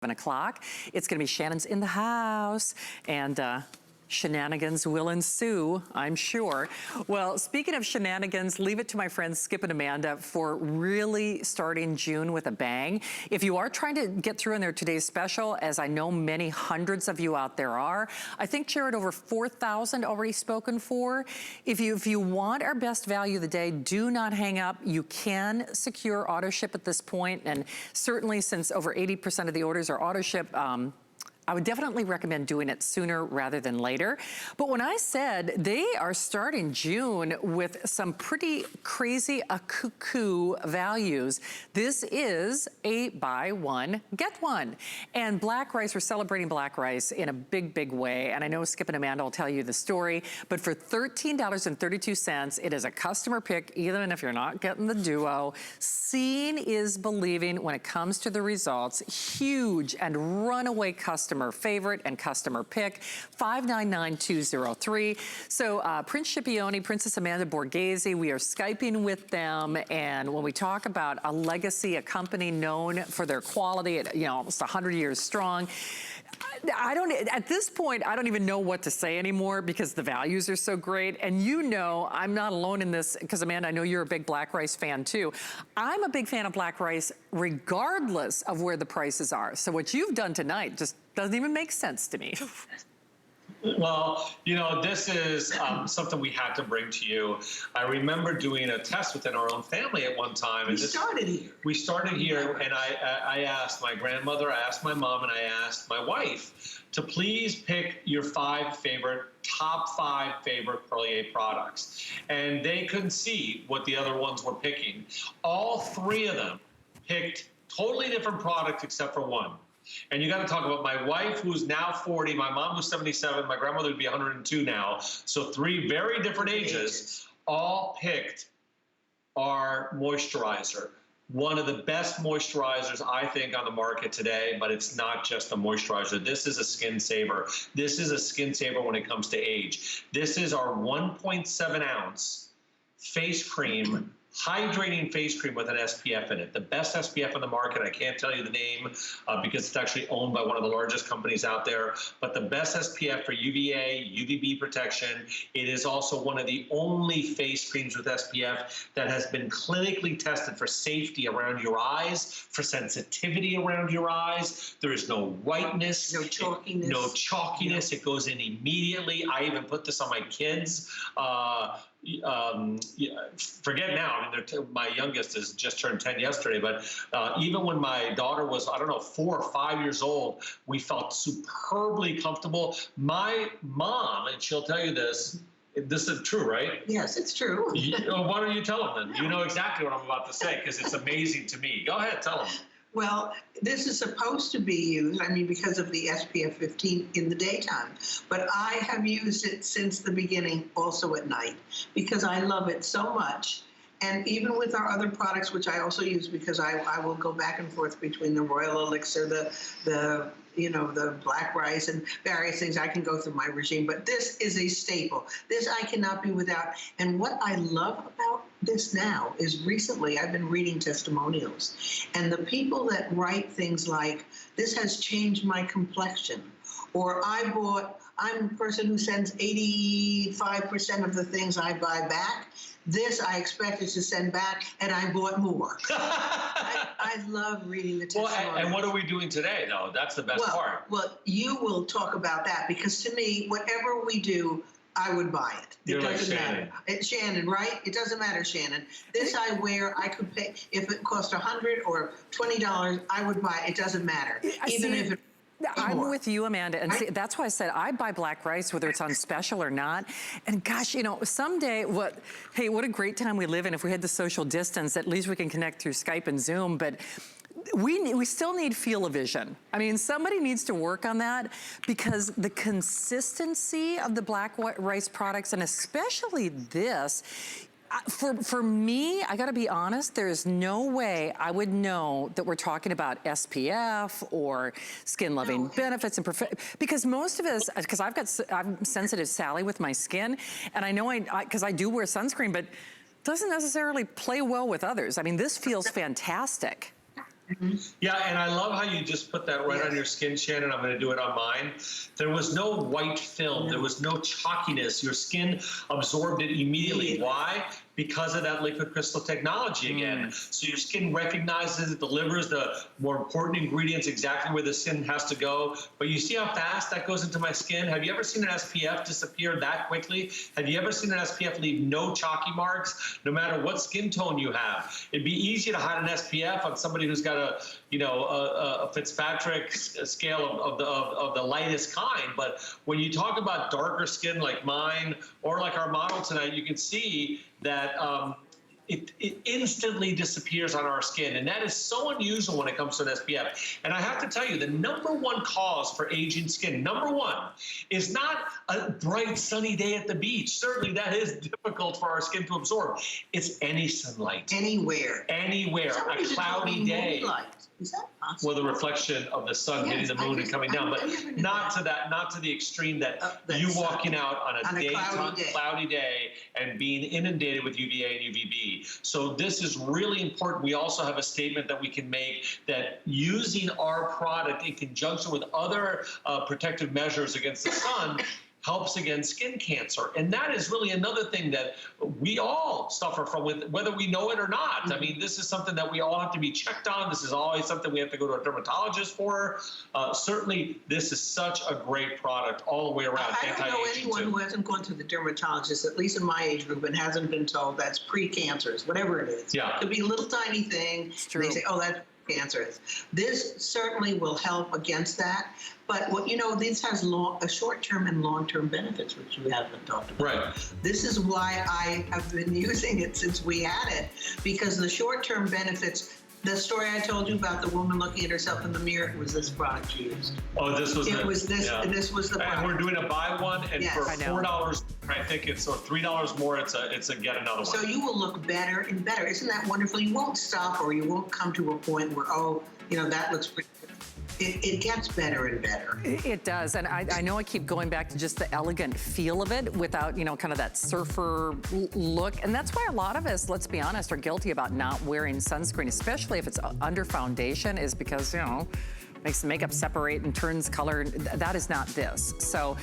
o'clock. It's gonna be Shannon's in the house, and shenanigans will ensue, I'm sure. Well, speaking of shenanigans, leave it to my friends Skip and Amanda for really starting June with a bang. If you are trying to get through in their today's special, as I know many hundreds of you out there are, I think, Jared, over 4,000 already spoken for. If you want our best value of the day, do not hang up. You can secure auto ship at this point, and certainly since over 80% of the orders are auto ship, I would definitely recommend doing it sooner rather than later. But when I said they are starting June with some pretty crazy cuckoo values, this is a buy one, get one. And black rice, we're celebrating black rice in a big, big way. And I know Skip and Amanda will tell you the story, but for $13.32, it is a customer pick, even if you're not getting the duo. Seeing is believing when it comes to the results. Huge and runaway customer favorite and customer pick, 599203. So Prince Scipione, Princess Amanda Borghese, we are Skyping with them, and when we talk about a legacy, a company known for their quality, you know, almost 100 years strong, at this point, I don't even know what to say anymore because the values are so great. And you know, I'm not alone in this, because Amanda, I know you're a big black rice fan too. I'm a big fan of black rice regardless of where the prices are. So what you've done tonight just doesn't even make sense to me. Well, you know, this is something we had to bring to you. I remember doing a test within our own family at one time. We started here, and I asked my grandmother, I asked my mom, and I asked my wife to please pick your top five favorite Perlier products. And they couldn't see what the other ones were picking. All three of them picked totally different products except for one. And you got to talk about my wife, who's now 40, my mom who's 77, my grandmother would be 102 now. So three very different ages, all picked our moisturizer. One of the best moisturizers, I think, on the market today, but it's not just a moisturizer. This is a skin saver. This is a skin saver when it comes to age. This is our 1.7 ounce face cream, hydrating face cream with an SPF in it. The best SPF on the market. I can't tell you the name because it's actually owned by one of the largest companies out there, but the best SPF for UVA, UVB protection. It is also one of the only face creams with SPF that has been clinically tested for safety around your eyes, for sensitivity around your eyes. There is no whiteness. No chalkiness. No chalkiness. It goes in immediately. I even put this on my kids. Forget now, I mean, my youngest has just turned 10 yesterday, but even when my daughter was, I don't know, 4 or 5 years old, we felt superbly comfortable. My mom, and she'll tell you this is true, right? Yes, it's true. Why don't you tell them then? You know exactly what I'm about to say because it's amazing to me. Go ahead, tell them. Well, this is supposed to be used, I mean, because of the SPF 15 in the daytime. But I have used it since the beginning also at night because I love it so much. And even with our other products, which I also use because I will go back and forth between the Royal Elixir, the black rice and various things. I can go through my regime, but this is a staple. This I cannot be without. And what I love about this now is recently I've been reading testimonials, and the people that write things like, this has changed my complexion, or I'm a person who sends 85% of the things I buy back. This I expected to send back, and I bought more. I love reading the testimonials. Well, and what are we doing today, though? That's the best part. Well, you will talk about that, because to me, whatever we do, I would buy it. You're like Shannon. It's Shannon, right? It doesn't matter, Shannon. This I wear, I could pay, if it cost $100 or $20, I would buy it. It doesn't matter. Even if it I'm with you, Amanda, and see, that's why I said I buy black rice whether it's on special or not. And gosh, you know, someday, hey, what a great time we live in. If we had the social distance, at least we can connect through Skype and Zoom, but we still need feel-o-vision. I mean, somebody needs to work on that, because the consistency of the black rice products, and especially this, for me, I gotta be honest, there is no way I would know that we're talking about SPF or skin-loving benefits, and because most of us, because I'm sensitive Sally with my skin, and I know because I do wear sunscreen, but doesn't necessarily play well with others. I mean, this feels fantastic. Yeah, and I love how you just put that right on your skin, Shannon. I'm going to do it on mine. There was no white film. There was no chalkiness. Your skin absorbed it immediately. Why? Because of that liquid crystal technology again. So your skin recognizes it, delivers the more important ingredients exactly where the skin has to go. But you see how fast that goes into my skin? Have you ever seen an SPF disappear that quickly? Have you ever seen an SPF leave no chalky marks, no matter what skin tone you have? It'd be easy to hide an SPF on somebody who's got a Fitzpatrick scale of the lightest kind. But when you talk about darker skin like mine or like our model tonight, you can see that it instantly disappears on our skin. And that is so unusual when it comes to an SPF. And I have to tell you, the #1 cause for aging skin, #1, is not a bright sunny day at the beach. Certainly that is difficult for our skin to absorb. It's any sunlight. Anywhere. Anywhere. A cloudy day. Is that possible? Well, the reflection of the sun hitting the moon and coming down, but not to the extreme that you walking out on a daytime cloudy day and being inundated with UVA and UVB. So this is really important. We also have a statement that we can make that using our product in conjunction with other protective measures against the sun helps against skin cancer. And that is really another thing that we all suffer from, whether we know it or not. I mean, this is something that we all have to be checked on. This is always something we have to go to a dermatologist for. Certainly, this is such a great product all the way around. I don't know anyone who hasn't gone to the dermatologist, at least in my age group, and hasn't been told that's pre-cancerous, whatever it is. Yeah. It could be a little tiny thing. They say, oh, that's cancerous. This certainly will help against that. But this has short-term and long-term benefits, which we haven't talked about. Right. This is why I have been using it since we had it, because the short-term benefits. The story I told you about the woman looking at herself in the mirror was this product she used. Oh, this was this was the product. And we're doing a buy one, and for $4, I think it's or $3 more. It's a get another one. So you will look better and better. Isn't that wonderful? You won't stop, or you won't come to a point where that looks pretty. It gets better and better. It does, and I know I keep going back to just the elegant feel of it without, kind of that surfer look. And that's why a lot of us, let's be honest, are guilty about not wearing sunscreen, especially if it's under foundation, is because, makes the makeup separate and turns color. That is not this. So